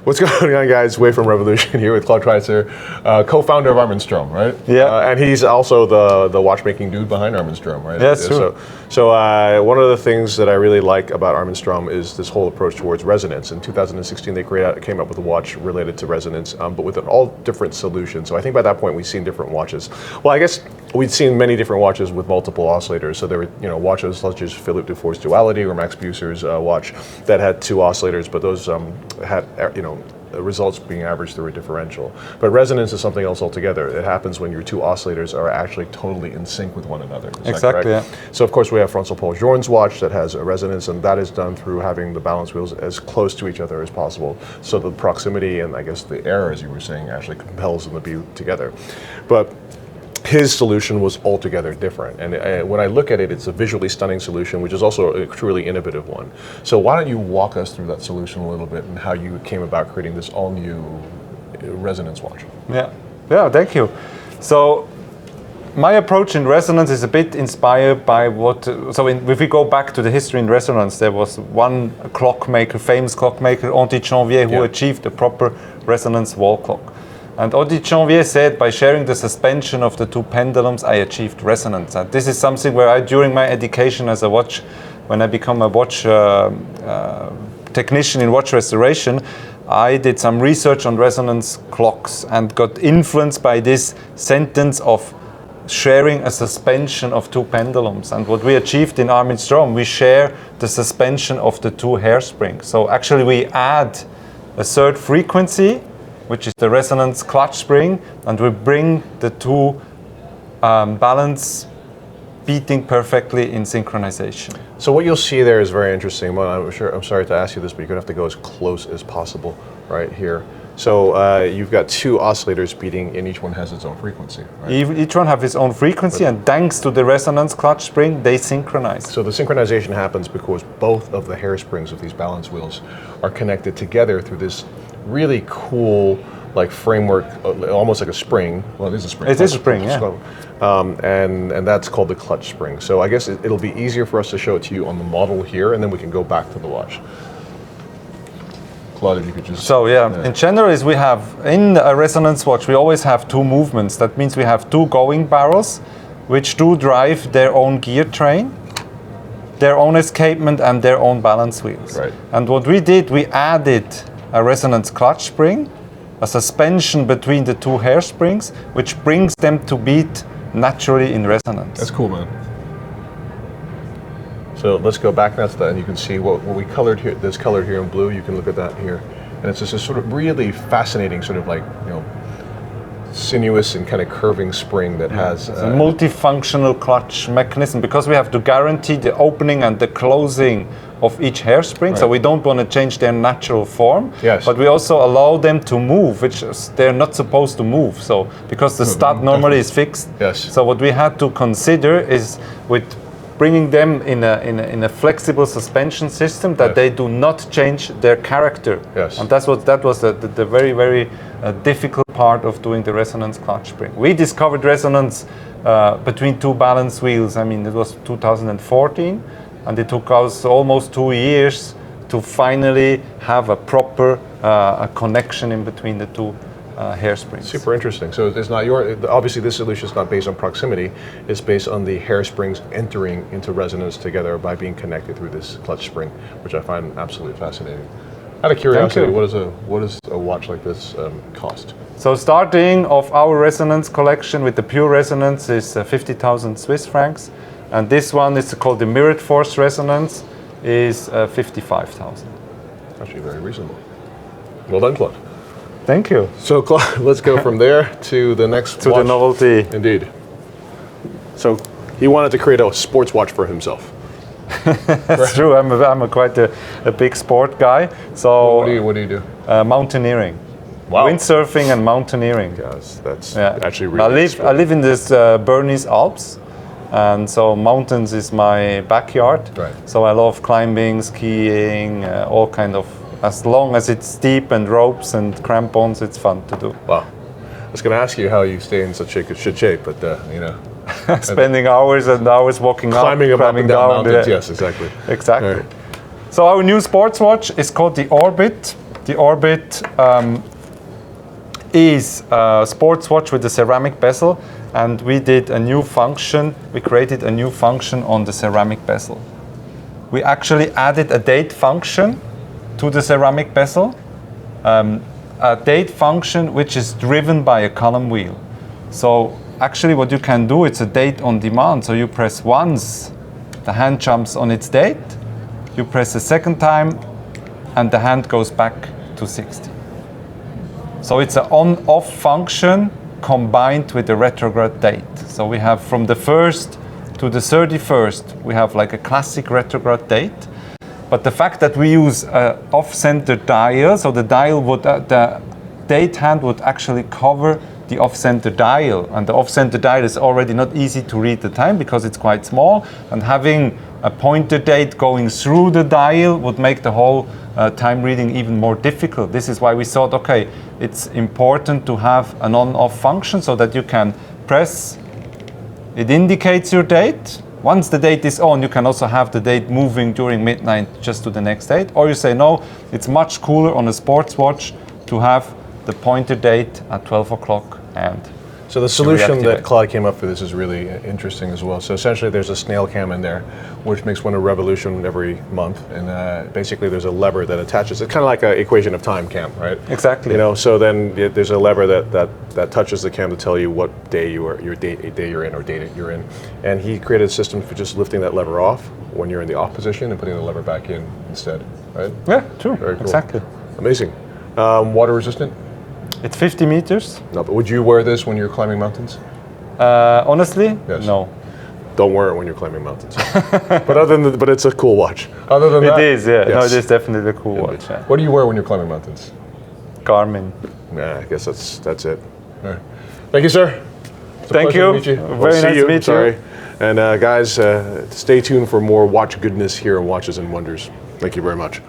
What's going on, guys? Way from Revolution here with Claude Kreitzer, co-founder of Armstrong, right? Yeah. And he's also the watchmaking dude behind Armstrong, right? Yeah, that's true. So one of the things that I really like about Armstrong is this whole approach towards resonance. In 2016, they came up with a watch related to resonance, but with an all different solution. So I think by that point, we've seen different watches. Well, I guess we'd seen many different watches with multiple oscillators. So there were, watches such as Philippe Dufour's Duality or Max Buser's watch that had two oscillators, but those had, results being averaged through a differential. But resonance is something else altogether. It happens when your two oscillators are actually totally in sync with one another. Exactly, yeah. So of course we have Francois Paul Journe's watch that has a resonance, and that is done through having the balance wheels as close to each other as possible. So the proximity and I guess the air, as you were saying, actually compels them to be together. But his solution was altogether different. And when I look at it, it's a visually stunning solution, which is also a truly innovative one. So why don't you walk us through that solution a little bit and how you came about creating this all new resonance watch? Yeah, thank you. So my approach in resonance is a bit inspired by if we go back to the history in resonance, there was one clockmaker, famous clockmaker, Henri Janvier, who achieved a proper resonance wall clock. And Henri Janvier said, by sharing the suspension of the two pendulums, I achieved resonance. And this is something where during my education as a watch, when I become a watch technician in watch restoration, I did some research on resonance clocks and got influenced by this sentence of sharing a suspension of two pendulums. And what we achieved in Armstrong, we share the suspension of the two hairsprings. So actually we add a third frequency, which is the resonance clutch spring, and we bring the two balance beating perfectly in synchronization. So what you'll see there is very interesting. Well, I'm sorry to ask you this, but you're going to have to go as close as possible right here. So you've got two oscillators beating, and each one has its own frequency. Right? Each one has its own frequency, and thanks to the resonance clutch spring, they synchronize. So the synchronization happens because both of the hairsprings of these balance wheels are connected together through this really cool framework, almost like a spring. Well, it is a spring. It is a spring, yeah. And that's called the clutch spring. So I guess it'll be easier for us to show it to you on the model here, and then we can go back to the watch. Claude, if you could just... So in general, we have, in a resonance watch, we always have two movements. That means we have two going barrels, which do drive their own gear train, their own escapement, and their own balance wheels. Right. And what we did, we added a resonance clutch spring, a suspension between the two hairsprings, which brings them to beat naturally in resonance. That's cool, man. So let's go back now to that, and you can see what we colored here. That's colored here in blue. You can look at that here, and it's just a sort of really fascinating, sort of sinuous and kind of curving spring that has a multifunctional clutch mechanism, because we have to guarantee the opening and the closing of each hairspring. Right. So we don't want to change their natural form. Yes. But we also allow them to move, which they're not supposed to move. So because the stud normally is fixed. Yes. So what we had to consider is with bringing them in a flexible suspension system that they do not change their character. Yes. And that was the very, very difficult part of doing the resonance clutch spring. We discovered resonance between two balance wheels. I mean, it was 2014, and it took us almost 2 years to finally have a proper a connection in between the two hairsprings. Super interesting. So it's not obviously this solution is not based on proximity. It's based on the hairsprings entering into resonance together by being connected through this clutch spring, which I find absolutely fascinating. Out of curiosity, what does a watch like this cost? So starting of our resonance collection with the pure resonance is 50,000 Swiss francs, and this one is called the mirrored force resonance, is 55,000. Actually very reasonable. Well done, Claude. Thank you. So Claude, let's go from there to the next to watch. the novelty. Indeed. So he wanted to create a sports watch for himself. That's true. I'm quite a big sport guy. So what do you do? Mountaineering. Wow. Windsurfing and mountaineering. Yes, that's actually really I live in this Bernese Alps, and so mountains is my backyard. Right. So I love climbing, skiing, all kind of. As long as it's steep and ropes and crampons, it's fun to do. Wow. I was going to ask you how you stay in such good shape, but spending hours and hours walking climbing up, and down mountains. Yes, exactly. Exactly. Right. So our new sports watch is called the Orbit. The Orbit is a sports watch with a ceramic bezel, and we did a new function. We created a new function on the ceramic bezel. We actually added a date function to the ceramic bezel, a date function which is driven by a column wheel. So actually what you can do, it's a date on demand. So you press once, the hand jumps on its date. You press a second time, and the hand goes back to 60. So it's an on-off function combined with a retrograde date. So we have from the 1st to the 31st, we have like a classic retrograde date. But the fact that we use an off-center dial, so the dial would, the date hand would actually cover the off-center dial, and the off-center dial is already not easy to read the time because it's quite small, and having a pointer date going through the dial would make the whole time reading even more difficult. This is why we thought, okay, it's important to have an on-off function so that you can press, it indicates your date. Once the date is on, you can also have the date moving during midnight just to the next date. Or you say, no, it's much cooler on a sports watch to have the pointer date at 12 o'clock. And so the solution that Claude came up for this is really interesting as well. So essentially there's a snail cam in there, which makes one a revolution every month. And basically there's a lever that attaches. It's kind of like an equation of time cam, right? Exactly. You know, so then there's a lever that touches the cam to tell you what day day you're in or date you're in. And he created a system for just lifting that lever off when you're in the off position and putting the lever back in instead, right? Yeah, true. Very cool. Exactly. Amazing. Water resistant? It's 50 meters. No, but would you wear this when you're climbing mountains? Honestly, Yes. no. Don't wear it when you're climbing mountains. but it's a cool watch. Other than that, It is, yeah. yes. No, it is definitely a cool watch. Yeah. What do you wear when you're climbing mountains? Garmin. Nah, I guess that's it. All right. Thank you, sir. It's a Thank pleasure you. to meet you. Very We'll see nice to meet you. Sorry. And guys, stay tuned for more watch goodness here on Watches and Wonders. Thank you very much.